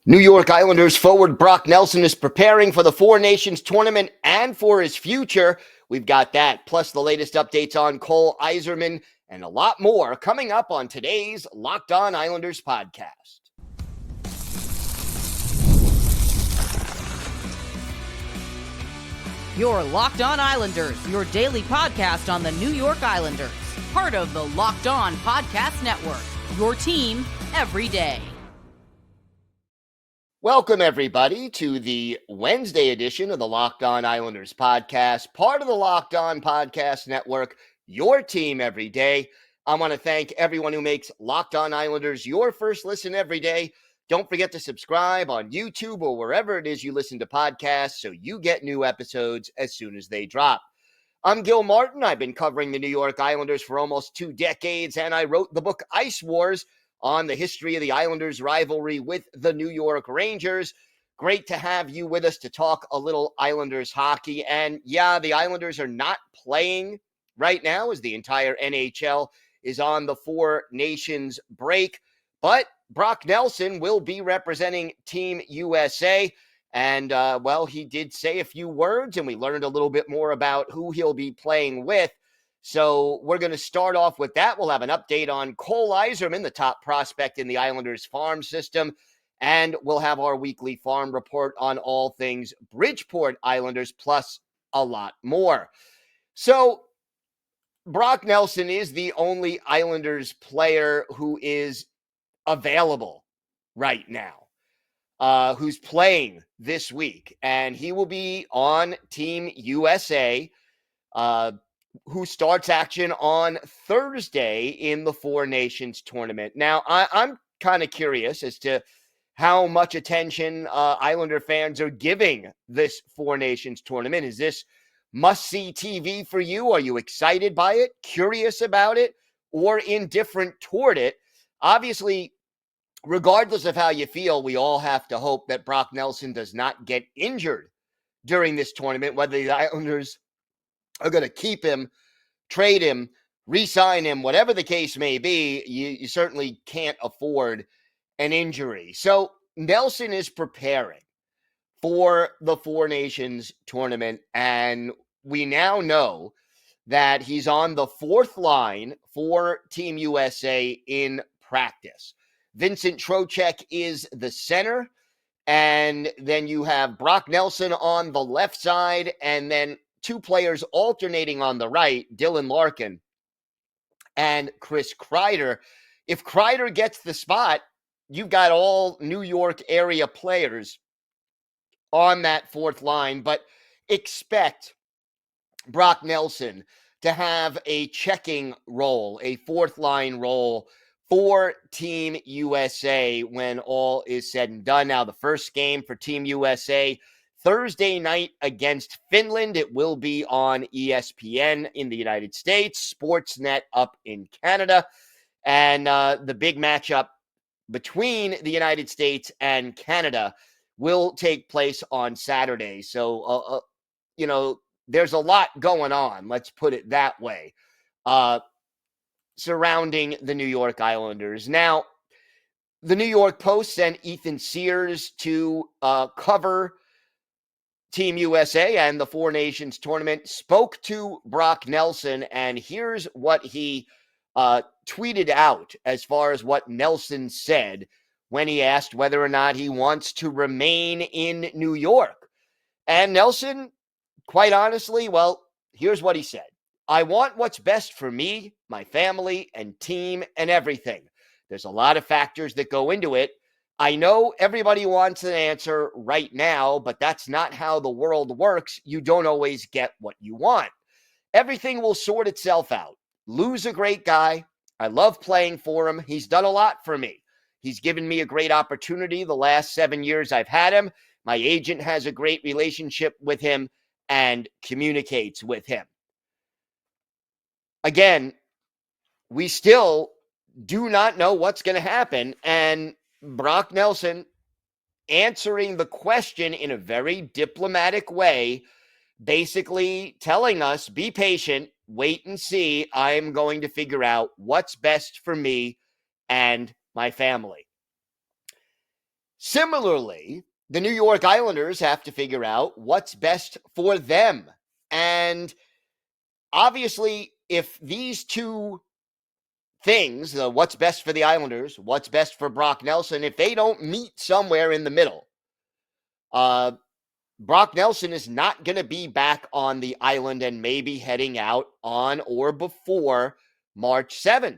New York Islanders forward Brock Nelson is preparing for the Four Nations tournament and for his future. We've got that, plus the latest updates on Cole Eiserman and a lot more coming up on today's Locked On Islanders podcast. Your Locked On Islanders, your daily podcast on the New York Islanders. Part of the Locked On Podcast Network, your team every day. Welcome, everybody, to the Wednesday edition of the Locked On Islanders podcast, part of the Locked On Podcast Network, your team every day. I want to thank everyone who makes Locked On Islanders your first listen every day. Don't forget to subscribe on YouTube or wherever it is you listen to podcasts so you get new episodes as soon as they drop. I'm Gil Martin. I've been covering the New York Islanders for almost 2 decades, and I wrote the book Ice Wars on the history of the Islanders' rivalry with the New York Rangers. Great to have you with us to talk a little Islanders hockey. And yeah, the Islanders are not playing right now as the entire NHL is on the Four Nations break. But Brock Nelson will be representing Team USA. And, he did say a few words, and we learned a little bit more about who he'll be playing with. So we're going to start off with that. We'll have an update on Cole Eiserman, the top prospect in the Islanders farm system. And we'll have our weekly farm report on all things Bridgeport Islanders, plus a lot more. So Brock Nelson is the only Islanders player who is available right now, who's playing this week. And he will be on Team USA, who starts action on Thursday in the Four Nations tournament. Now, I'm kind of curious as to how much attention Islander fans are giving this Four Nations tournament. Is this must-see TV for you? Are you excited by it, curious about it, or indifferent toward it? Obviously, regardless of how you feel, we all have to hope that Brock Nelson does not get injured during this tournament, whether the Islanders are going to keep him, trade him, re-sign him, whatever the case may be. You certainly can't afford an injury. So Nelson is preparing for the Four Nations tournament, and we now know that he's on the fourth line for Team USA in practice. Vincent Trocheck is the center, and then you have Brock Nelson on the left side, and then 2 players alternating on the right, Dylan Larkin and Chris Kreider. If Kreider gets the spot, you've got all New York area players on that fourth line, but expect Brock Nelson to have a checking role, a fourth line role for Team USA when all is said and done. Now, the first game for Team USA, Thursday night against Finland. It will be on ESPN in the United States, Sportsnet up in Canada. And the big matchup between the United States and Canada will take place on Saturday. So, there's a lot going on, let's put it that way, surrounding the New York Islanders. Now, the New York Post sent Ethan Sears to cover Team USA and the Four Nations tournament, spoke to Brock Nelson, and here's what he tweeted out as far as what Nelson said when he asked whether or not he wants to remain in New York. And Nelson, quite honestly, here's what he said. I want what's best for me, my family, and team, and everything. There's a lot of factors that go into it. I know everybody wants an answer right now, but that's not how the world works. You don't always get what you want. Everything will sort itself out. Lou's a great guy. I love playing for him. He's done a lot for me. He's given me a great opportunity the last 7 years I've had him. My agent has a great relationship with him and communicates with him. Again, we still do not know what's going to happen, and Brock Nelson answering the question in a very diplomatic way, basically telling us, be patient, wait and see. I'm going to figure out what's best for me and my family. Similarly, the New York Islanders have to figure out what's best for them. And obviously, if these two things, what's best for the Islanders, what's best for Brock Nelson, if they don't meet somewhere in the middle, Brock Nelson is not going to be back on the island and maybe heading out on or before March 7th.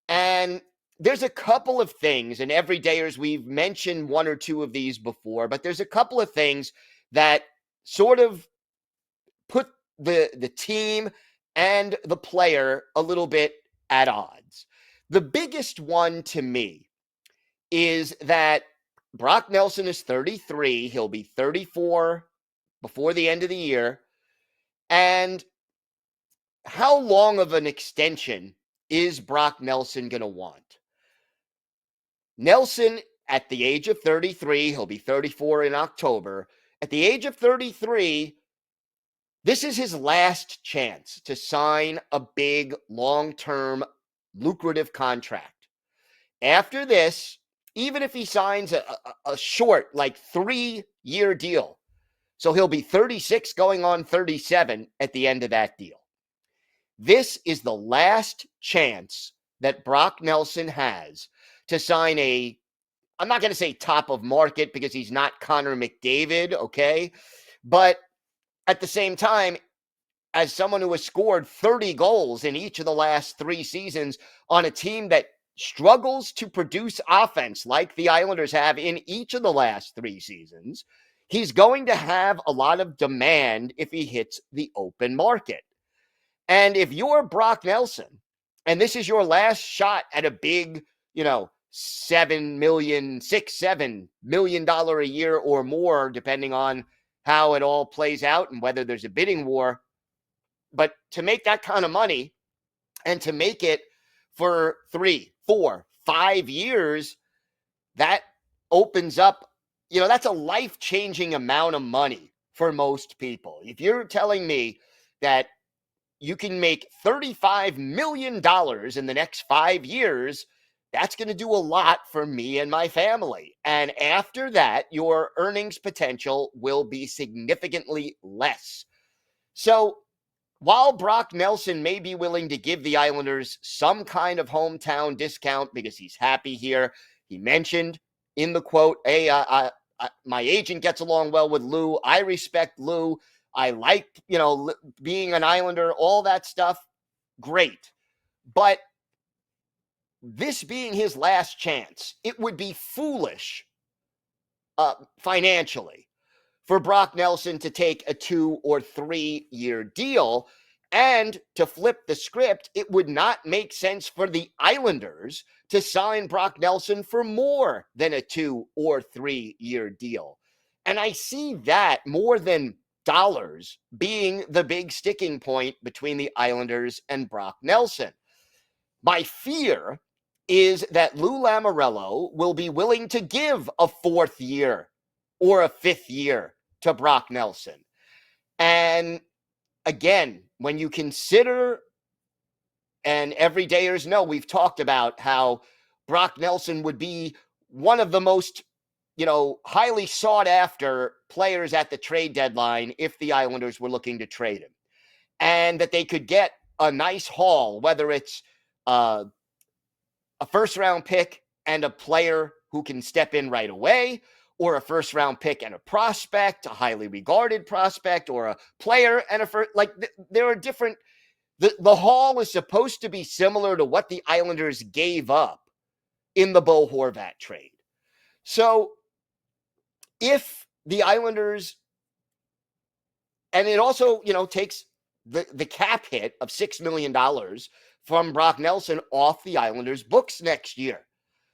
And there's a couple of things, and everydayers, we've mentioned one or two of these before, but there's a couple of things that sort of put the team and the player a little bit at odds. The biggest one to me is that Brock Nelson is 33. He'll be 34 before the end of the year. And how long of an extension is Brock Nelson going to want? Nelson, at the age of 33, he'll be 34 in October. At the age of 33, this is his last chance to sign a big, long-term, lucrative contract. After this, even if he signs a short, like 3-year deal, so he'll be 36 going on 37 at the end of that deal. This is the last chance that Brock Nelson has to sign I'm not going to say top of market because he's not Connor McDavid, okay? But at the same time, as someone who has scored 30 goals in each of the last 3 seasons on a team that struggles to produce offense like the Islanders have in each of the last 3 seasons, he's going to have a lot of demand if he hits the open market. And if you're Brock Nelson, and this is your last shot at a big, $7 million, $6-7 million a year or more, depending on how it all plays out and whether there's a bidding war. But to make that kind of money and to make it for 3, 4, 5 years, that opens up, that's a life-changing amount of money for most people. If you're telling me that you can make $35 million in the next 5 years, that's going to do a lot for me and my family. And after that, your earnings potential will be significantly less. So while Brock Nelson may be willing to give the Islanders some kind of hometown discount because he's happy here, he mentioned in the quote, hey, my agent gets along well with Lou. I respect Lou. I like, being an Islander, all that stuff. Great. But this being his last chance, it would be foolish financially for Brock Nelson to take a 2 or 3 year deal. And to flip the script, it would not make sense for the Islanders to sign Brock Nelson for more than a 2 or 3 year deal. And I see that more than dollars being the big sticking point between the Islanders and Brock Nelson. My fear is that Lou Lamoriello will be willing to give a 4th year or a 5th year to Brock Nelson. And again, when you consider, and everydayers know, we've talked about how Brock Nelson would be one of the most, highly sought after players at the trade deadline if the Islanders were looking to trade him. And that they could get a nice haul, whether it's a first-round pick and a player who can step in right away, or a first-round pick and a prospect, a highly regarded prospect, or a player and a first. There are different. The haul is supposed to be similar to what the Islanders gave up in the Bo Horvat trade. So if the Islanders, and it also, takes the cap hit of $6 million from Brock Nelson off the Islanders' books next year,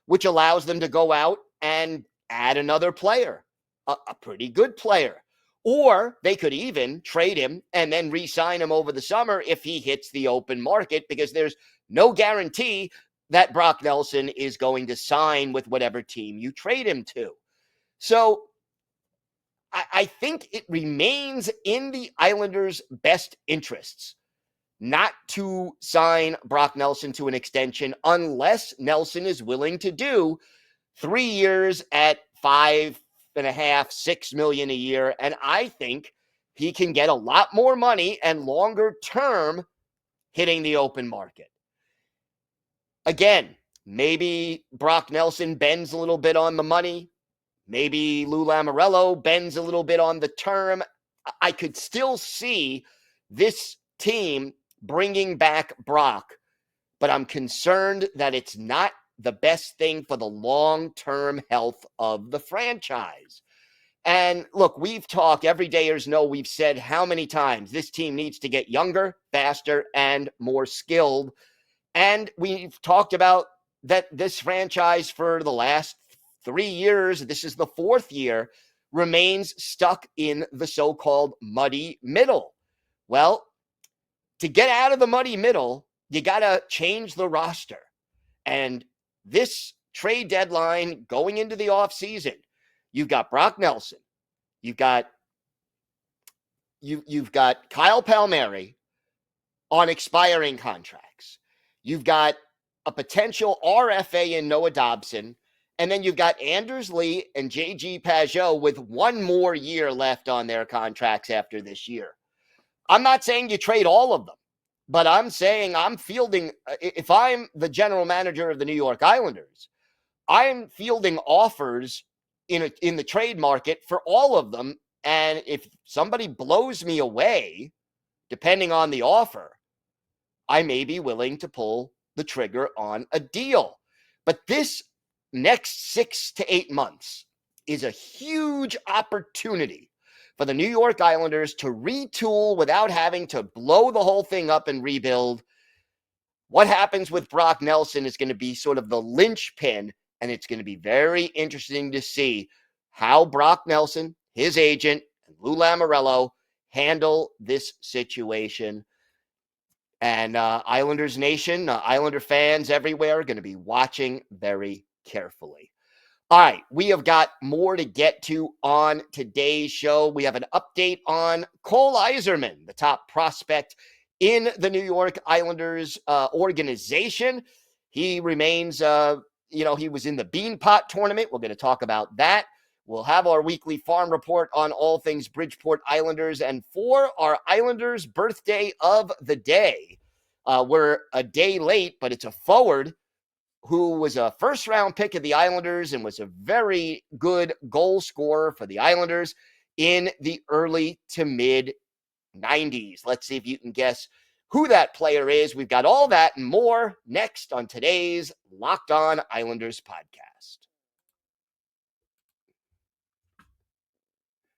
which allows them to go out and add another player, a pretty good player. Or they could even trade him and then re-sign him over the summer if he hits the open market, because there's no guarantee that Brock Nelson is going to sign with whatever team you trade him to. So I think it remains in the Islanders' best interests not to sign Brock Nelson to an extension unless Nelson is willing to do 3 years at $5.5, $6 million a year. And I think he can get a lot more money and longer term hitting the open market. Again, maybe Brock Nelson bends a little bit on the money. Maybe Lou Lamoriello bends a little bit on the term. I could still see this team bringing back Brock, but I'm concerned that it's not the best thing for the long-term health of the franchise. And look, we've talked, everydayers know, we've said how many times this team needs to get younger, faster, and more skilled. And we've talked about that this franchise for the last 3 years, this is the 4th year, remains stuck in the so-called muddy middle. Well, to get out of the muddy middle, you got to change the roster. And this trade deadline going into the offseason, you've got Brock Nelson, you've got Kyle Palmieri on expiring contracts. You've got a potential RFA in Noah Dobson, and then you've got Anders Lee and JG Pageau with 1 more year left on their contracts after this year. I'm not saying you trade all of them, but I'm saying I'm fielding, if I'm the general manager of the New York Islanders, I'm fielding offers in the trade market for all of them. And if somebody blows me away, depending on the offer, I may be willing to pull the trigger on a deal. But this next 6 to 8 months is a huge opportunity for the New York Islanders to retool without having to blow the whole thing up and rebuild. What happens with Brock Nelson is going to be sort of the linchpin, and it's going to be very interesting to see how Brock Nelson, his agent, and Lou Lamoriello handle this situation. And Islanders Nation, Islander fans everywhere are going to be watching very carefully. All right, we have got more to get to on today's show. We have an update on Cole Eiserman, the top prospect in the New York Islanders organization. He remains, he was in the Beanpot Tournament. We're going to talk about that. We'll have our weekly farm report on all things Bridgeport Islanders. And for our Islanders birthday of the day, we're a day late, but it's a forward who was a first-round pick of the Islanders and was a very good goal scorer for the Islanders in the early to mid-90s. Let's see if you can guess who that player is. We've got all that and more next on today's Locked On Islanders podcast.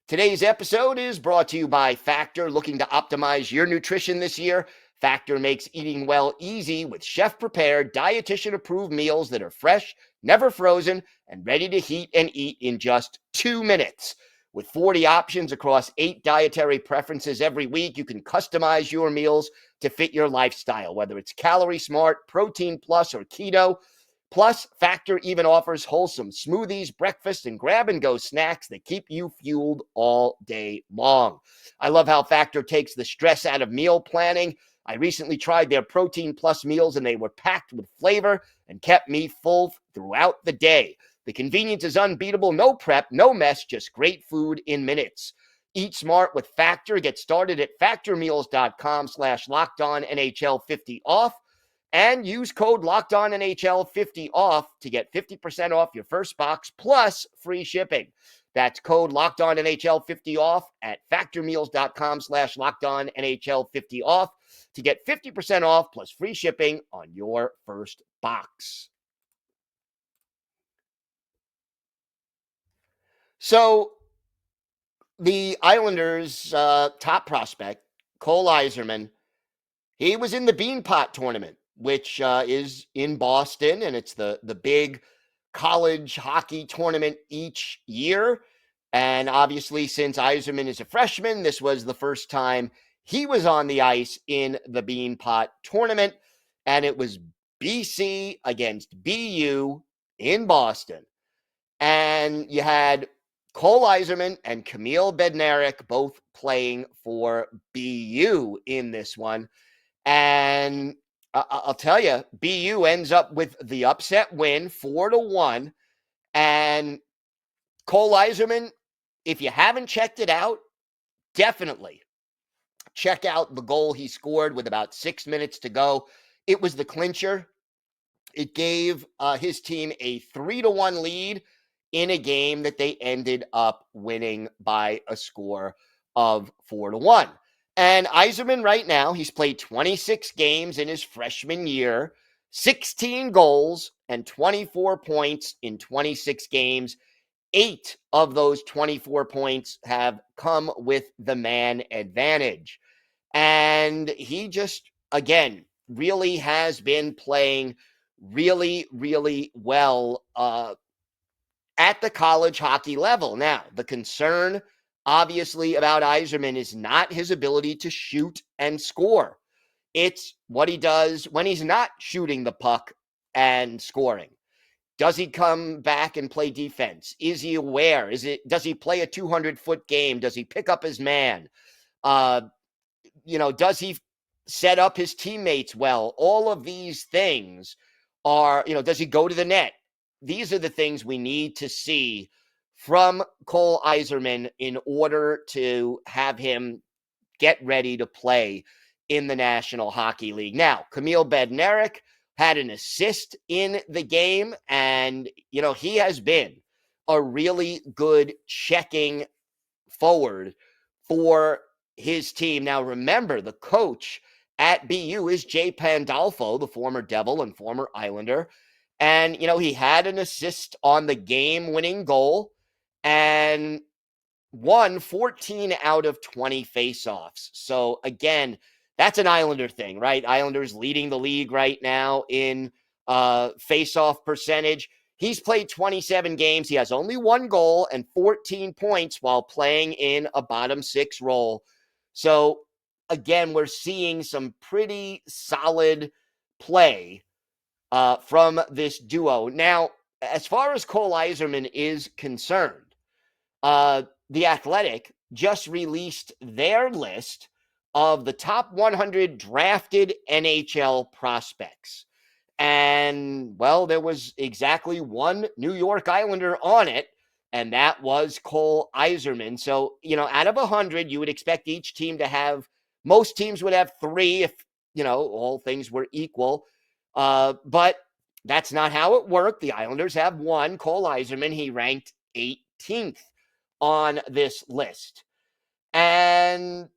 Today's episode is brought to you by Factor. Looking to optimize your nutrition this year? Factor makes eating well easy with chef-prepared, dietitian-approved meals that are fresh, never frozen, and ready to heat and eat in just 2 minutes. With 40 options across 8 dietary preferences every week, you can customize your meals to fit your lifestyle, whether it's Calorie Smart, Protein Plus, or Keto. Plus, Factor even offers wholesome smoothies, breakfast, and grab-and-go snacks that keep you fueled all day long. I love how Factor takes the stress out of meal planning. I recently tried their Protein Plus meals, and they were packed with flavor and kept me full throughout the day. The convenience is unbeatable. No prep, no mess, just great food in minutes. Eat smart with Factor. Get started at factormeals.com/LockedOnNHL50 off. And use code LockedOnNHL50 off to get 50% off your first box plus free shipping. That's code LockedOnNHL50 off at factormeals.com/LockedOnNHL50 off to get 50% off plus free shipping on your first box. So the Islanders' top prospect, Cole Eiserman, he was in the Beanpot Tournament, which is in Boston, and it's the big college hockey tournament each year. And obviously, since Eiserman is a freshman, this was the first time he was on the ice in the Beanpot Tournament, and it was BC against BU in Boston. And you had Cole Eiserman and Kamil Bednarik both playing for BU in this one. And I'll tell you, BU ends up with the upset win, 4-1. And Cole Eiserman, if you haven't checked it out, definitely check out the goal he scored with about 6 minutes to go. It was the clincher. It gave his team a 3-1 lead in a game that they ended up winning by a score of 4-1. And Eiserman right now, he's played 26 games in his freshman year, 16 goals and 24 points in 26 games. 8 of those 24 points have come with the man advantage. And he just, again, really has been playing really, really well at the college hockey level. Now, the concern, obviously, about Eiserman is not his ability to shoot and score. It's what he does when he's not shooting the puck and scoring. Does he come back and play defense? Is he aware? Does he play a 200-foot game? Does he pick up his man? Does he set up his teammates well? All of these things are, does he go to the net? These are the things we need to see from Cole Eiserman in order to have him get ready to play in the National Hockey League. Now, Kamil Bednarik had an assist in the game, and, he has been a really good checking forward for his team. Now, remember, the coach at BU is Jay Pandolfo, the former Devil and former Islander. And, he had an assist on the game-winning goal and won 14 out of 20 faceoffs. So, again, that's an Islander thing, right? Islanders leading the league right now in faceoff percentage. He's played 27 games. He has only 1 goal and 14 points while playing in a bottom 6 role. So, again, we're seeing some pretty solid play from this duo. Now, as far as Cole Eiserman is concerned, The Athletic just released their list of the top 100 drafted NHL prospects. And, well, there was exactly one New York Islander on it, and that was Cole Eiserman. So, out of 100, you would expect each team to have, most teams would have 3 if, all things were equal. But that's not how it worked. The Islanders have 1, Cole Eiserman. He ranked 18th on this list. And,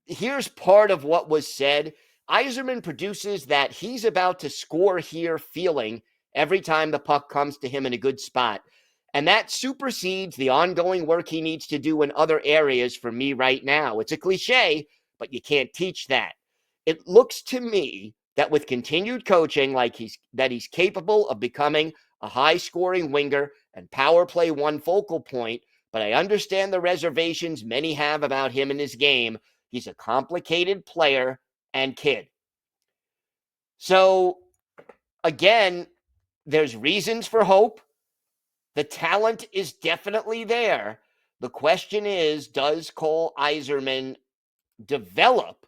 here's part of what was said. Eiserman produces that he's about to score here feeling every time the puck comes to him in a good spot. And that supersedes the ongoing work he needs to do in other areas for me right now. It's a cliche, but you can't teach that. It looks to me that with continued coaching, he's capable of becoming a high-scoring winger and power play one focal point, but I understand the reservations many have about him and his game. He's a complicated player and kid. So, again, there's reasons for hope. The talent is definitely there. The question is, does Cole Eiserman develop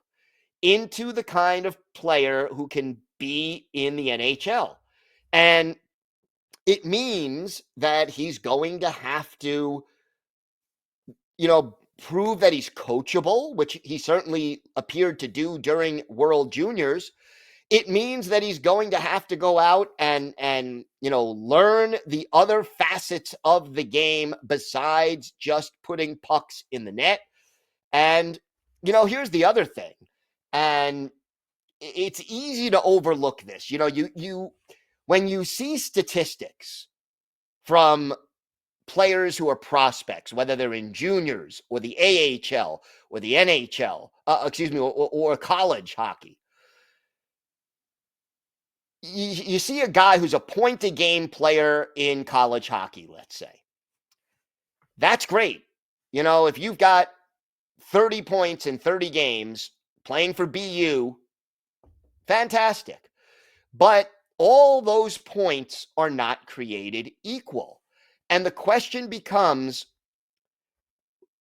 into the kind of player who can be in the NHL? And it means that he's going to have to, prove that he's coachable, which he certainly appeared to do during World Juniors. It means that he's going to have to go out and learn the other facets of the game besides just putting pucks in the net. And, here's the other thing. And it's easy to overlook this. When you see statistics from players who are prospects, whether they're in juniors or the AHL or the NHL, or college hockey, you see a guy who's a point-a-game player in college hockey, let's say. That's great. If you've got 30 points in 30 games playing for BU, fantastic. But all those points are not created equal. And the question becomes,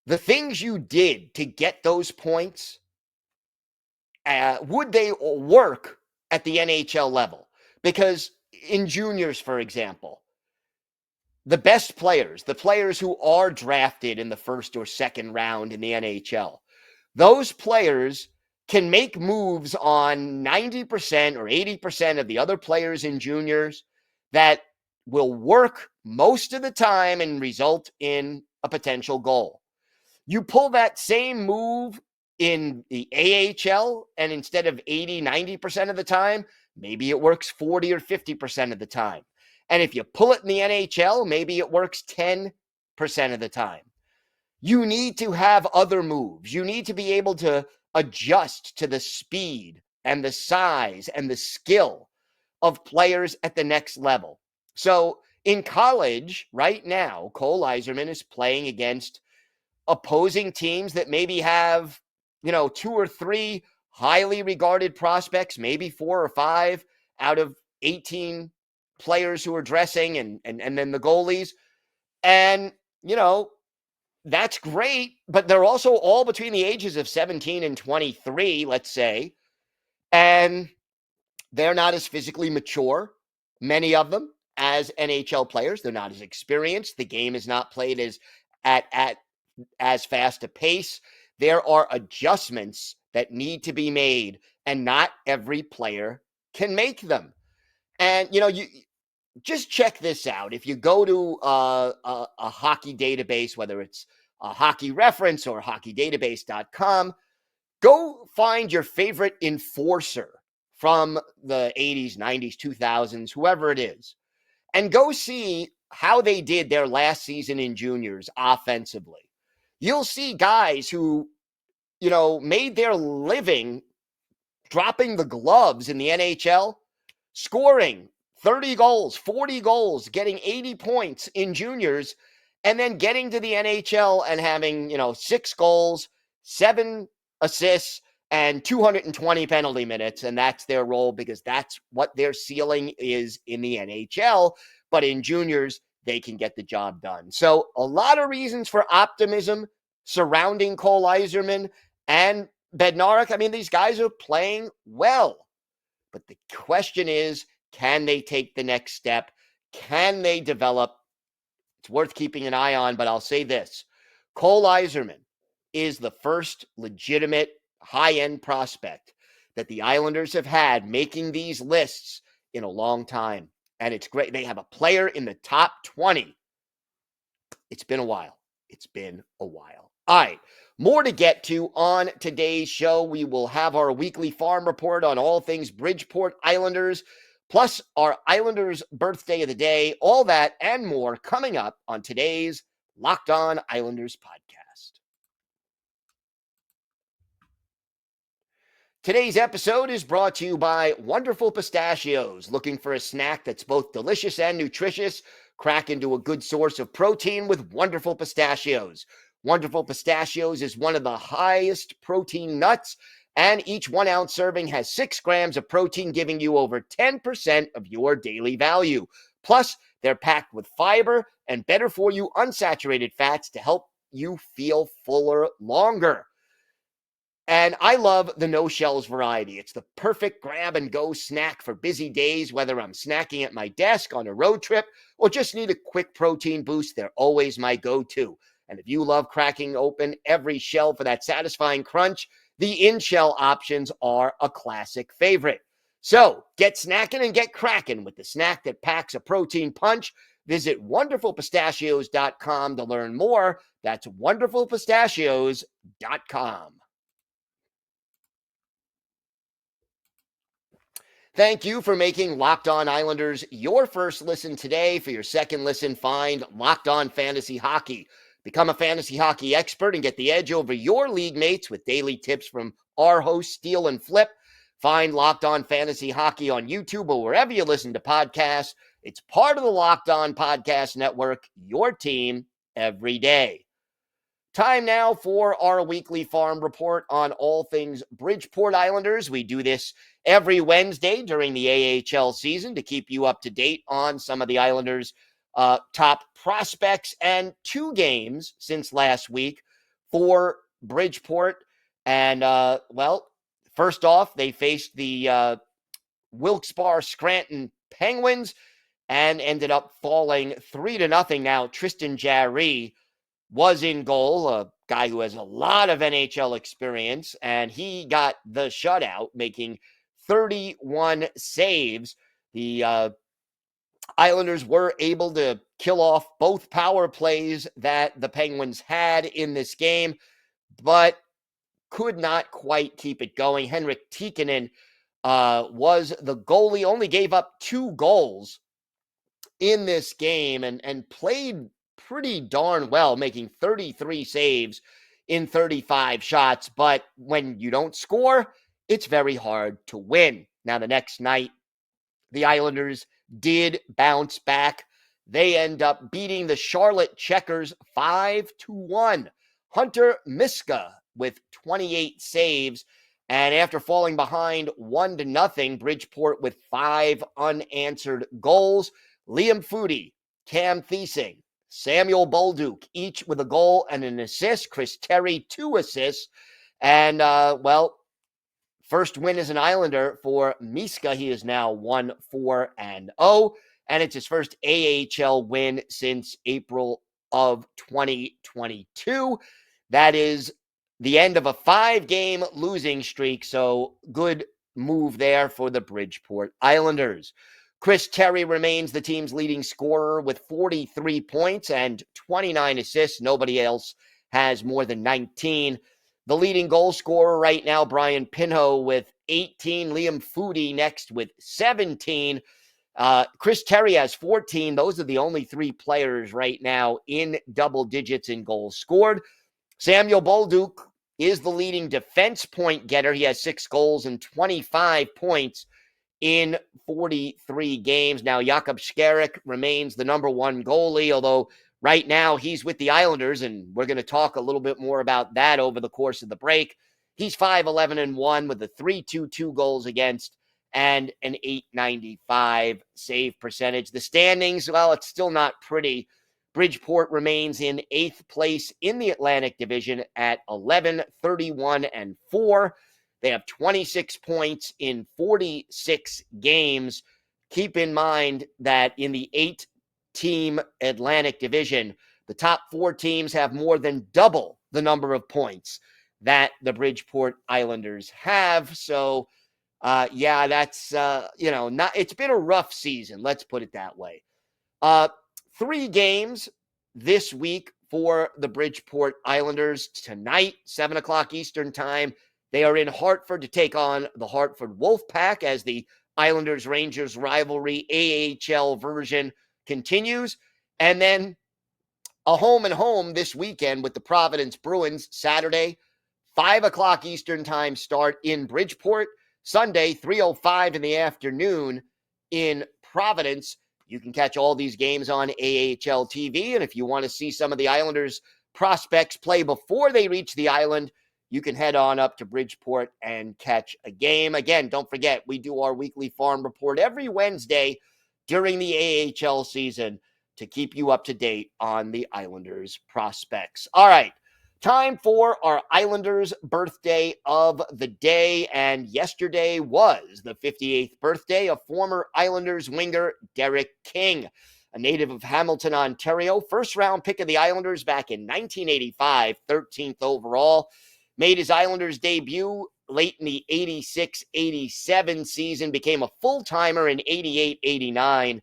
the things you did to get those points, would they work at the NHL level? Because in juniors, for example, the best players, the players who are drafted in the first or second round in the NHL, those players can make moves on 90% or 80% of the other players in juniors that will work most of the time and result in a potential goal. You pull that same move in the AHL, and instead of 80, 90% of the time, maybe it works 40 or 50% of the time. And if you pull it in the NHL, maybe it works 10% of the time. You need to have other moves. You need to be able to adjust to the speed and the size and the skill of players at the next level. So in college right now, Cole Eiserman is playing against opposing teams that maybe have, two or three highly regarded prospects, maybe 4 or 5 out of 18 players who are dressing and then the goalies. And, that's great, but they're also all between the ages of 17 and 23, let's say. And they're not as physically mature, many of them, as NHL players. They're not as experienced. The game is not played at as fast a pace. There are adjustments that need to be made, and not every player can make them. And, you just check this out. If you go to a hockey database, whether it's a hockey reference or hockeydatabase.com, go find your favorite enforcer from the 80s, 90s, 2000s, whoever it is, and go see how they did their last season in juniors offensively. You'll see guys who, made their living dropping the gloves in the NHL, scoring 30 goals, 40 goals, getting 80 points in juniors, and then getting to the NHL and having, 6 goals, 7 assists, and 220 penalty minutes. And that's their role because that's what their ceiling is in the NHL. But in juniors, they can get the job done. So a lot of reasons for optimism surrounding Cole Eiserman and Bednarik. I mean, these guys are playing well. But the question is, can they take the next step? Can they develop? It's worth keeping an eye on, but I'll say this. Cole Eiserman is the first legitimate high-end prospect that the Islanders have had making these lists in a long time. And it's great. They have a player in the top 20. It's been a while. It's been a while. All right. More to get to on today's show. We will have our weekly farm report on all things Bridgeport Islanders, plus our Islanders birthday of the day, all that and more coming up on today's Locked On Islanders podcast. Today's episode is brought to you by Wonderful Pistachios. Looking for a snack that's both delicious and nutritious? Crack into a good source of protein with Wonderful Pistachios. Wonderful Pistachios is one of the highest protein nuts, and each 1 ounce serving has 6 grams of protein, giving you over 10% of your daily value. Plus, they're packed with fiber and better for you unsaturated fats to help you feel fuller longer. And I love the no shells variety. It's the perfect grab and go snack for busy days, whether I'm snacking at my desk on a road trip or just need a quick protein boost. They're always my go-to. And if you love cracking open every shell for that satisfying crunch, the in-shell options are a classic favorite. So get snacking and get cracking with the snack that packs a protein punch. Visit wonderfulpistachios.com to learn more. That's wonderfulpistachios.com. Thank you for making Locked On Islanders your first listen today. For your second listen, find Locked On Fantasy Hockey. Become a fantasy hockey expert and get the edge over your league mates with daily tips from our hosts, Steele and Flip. Find Locked On Fantasy Hockey on YouTube or wherever you listen to podcasts. It's part of the Locked On Podcast Network, your team every day. Time now for our weekly farm report on all things Bridgeport Islanders. We do this every Wednesday during the AHL season to keep you up to date on some of the Islanders' top prospects, and 2 games since last week for Bridgeport. And, first off, they faced the Wilkes-Barre Scranton Penguins, and ended up falling 3-0. Now, Tristan Jarry was in goal, a guy who has a lot of NHL experience, and he got the shutout, making 31 saves. The Islanders were able to kill off both power plays that the Penguins had in this game, but could not quite keep it going. Henrik Tikkanen was the goalie, only gave up 2 goals in this game and played pretty darn well, making 33 saves in 35 shots. But when you don't score, it's very hard to win. Now, the next night, the Islanders did bounce back. They end up beating the Charlotte Checkers 5-1. Hunter Miska with 28 saves. And after falling behind 1-0, Bridgeport with 5 unanswered goals. Liam Foudy, Cam Thiesing, Samuel Bolduc, each with a goal and an assist. Chris Terry, 2 assists. And, first win as an Islander for Miska. He is now 1-4-0, and it's his first AHL win since April of 2022. That is the end of a 5-game losing streak, so good move there for the Bridgeport Islanders. Chris Terry remains the team's leading scorer with 43 points and 29 assists. Nobody else has more than 19. The leading goal scorer right now, Brian Pinho, with 18. Liam Foudy next with 17. Chris Terry has 14. Those are the only 3 players right now in double digits in goals scored. Samuel Bolduc is the leading defense point getter. He has 6 goals and 25 points in 43 games. Now, Jakub Skarek remains the number 1 goalie, although right now he's with the Islanders, and we're going to talk a little bit more about that over the course of the break. He's 5-11-1 with a 3.22 goals against and an .895 save percentage. The standings, well, it's still not pretty. Bridgeport remains in 8th place in the Atlantic Division at 11-31-4. They have 26 points in 46 games. Keep in mind that in the 8-team Atlantic Division, the top 4 teams have more than double the number of points that the Bridgeport Islanders have. So, that's, it's been a rough season. Let's put it that way. 3 games this week for the Bridgeport Islanders. Tonight, 7 o'clock Eastern time, they are in Hartford to take on the Hartford Wolfpack as the Islanders-Rangers rivalry AHL version continues. And then a home-and-home this weekend with the Providence Bruins. Saturday, 5 o'clock Eastern time start in Bridgeport. Sunday, 3:05 in the afternoon in Providence. You can catch all these games on AHL TV. And if you want to see some of the Islanders prospects play before they reach the island, you can head on up to Bridgeport and catch a game. Again, don't forget, we do our weekly farm report every Wednesday during the AHL season to keep you up to date on the Islanders prospects. All right, time for our Islanders birthday of the day. And yesterday was the 58th birthday of former Islanders winger Derek King, a native of Hamilton, Ontario. First-round pick of the Islanders back in 1985, 13th overall. Made his Islanders debut late in the 86-87 season, became a full-timer in 88-89,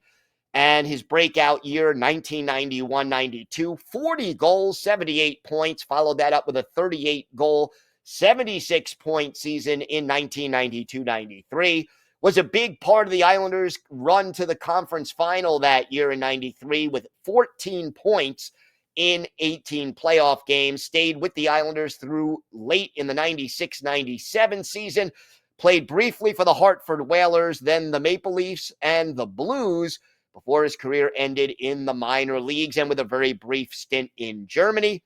and his breakout year, 1991-92, 40 goals, 78 points, followed that up with a 38-goal, 76-point season in 1992-93, was a big part of the Islanders' run to the conference final that year in 93 with 14 points in 18 playoff games, stayed with the Islanders through late in the 96-97 season, played briefly for the Hartford Whalers, then the Maple Leafs and the Blues before his career ended in the minor leagues and with a very brief stint in Germany.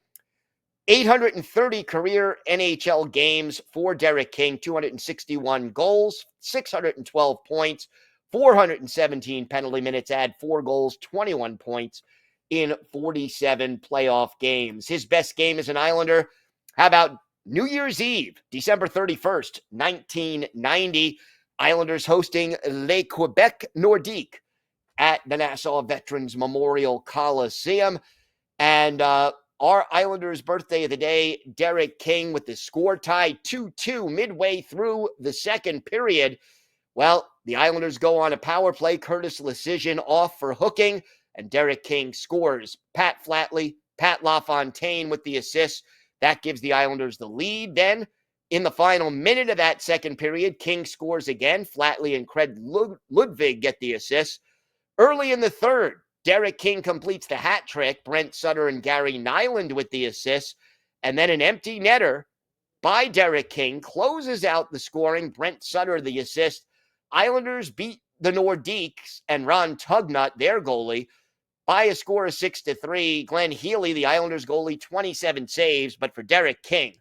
830 career NHL games for Derek King, 261 goals, 612 points, 417 penalty minutes, add 4 goals, 21 points in 47 playoff games. His best game as an Islander, how about New Year's Eve, December 31st, 1990, Islanders hosting Les Quebec Nordiques at the Nassau Veterans Memorial Coliseum. And our Islanders' birthday of the day, Derek King, with the score tied 2-2 midway through the second period. Well, the Islanders go on a power play. Curtis Lecision off for hooking, and Derek King scores. Pat LaFontaine with the assist. That gives the Islanders the lead. Then, in the final minute of that second period, King scores again. Flatley and Craig Ludwig get the assist. Early in the third, Derek King completes the hat trick. Brent Sutter and Gary Nyland with the assist. And then an empty netter by Derek King closes out the scoring. Brent Sutter the assist. Islanders beat the Nordiques and Ron Tugnut, their goalie, by a score of 6-3. Glenn Healy, the Islanders goalie, 27 saves. But for Derek King,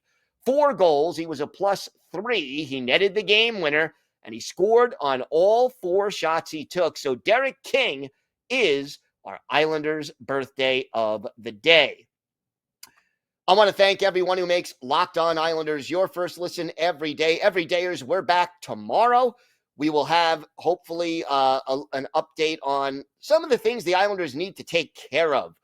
4 goals. He was a +3. He netted the game winner, and he scored on all 4 shots he took. So Derek King is our Islanders' birthday of the day. I want to thank everyone who makes Locked On Islanders your first listen every day. Everydayers, we're back tomorrow. We will have, hopefully, an update on some of the things the Islanders need to take care of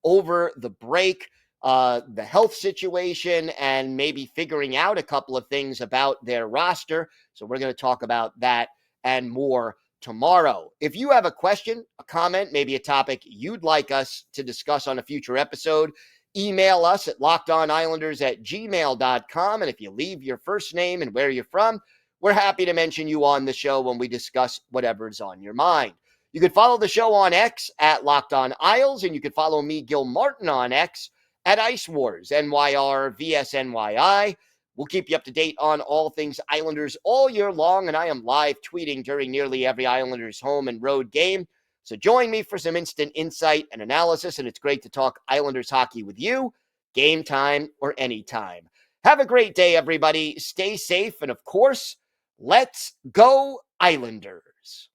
over the break, the health situation, and maybe figuring out a couple of things about their roster. So we're going to talk about that and more tomorrow. If you have a question, a comment, maybe a topic you'd like us to discuss on a future episode, email us at lockedonislanders@gmail.com. And if you leave your first name and where you're from, we're happy to mention you on the show when we discuss whatever's on your mind. You can follow the show on X at Locked On Isles, and you can follow me, Gil Martin, on X at Ice Wars, NYR VSNYI. We'll keep you up to date on all things Islanders all year long, and I am live tweeting during nearly every Islanders home and road game. So join me for some instant insight and analysis, and it's great to talk Islanders hockey with you, game time or anytime. Have a great day, everybody. Stay safe, and of course, let's go Islanders.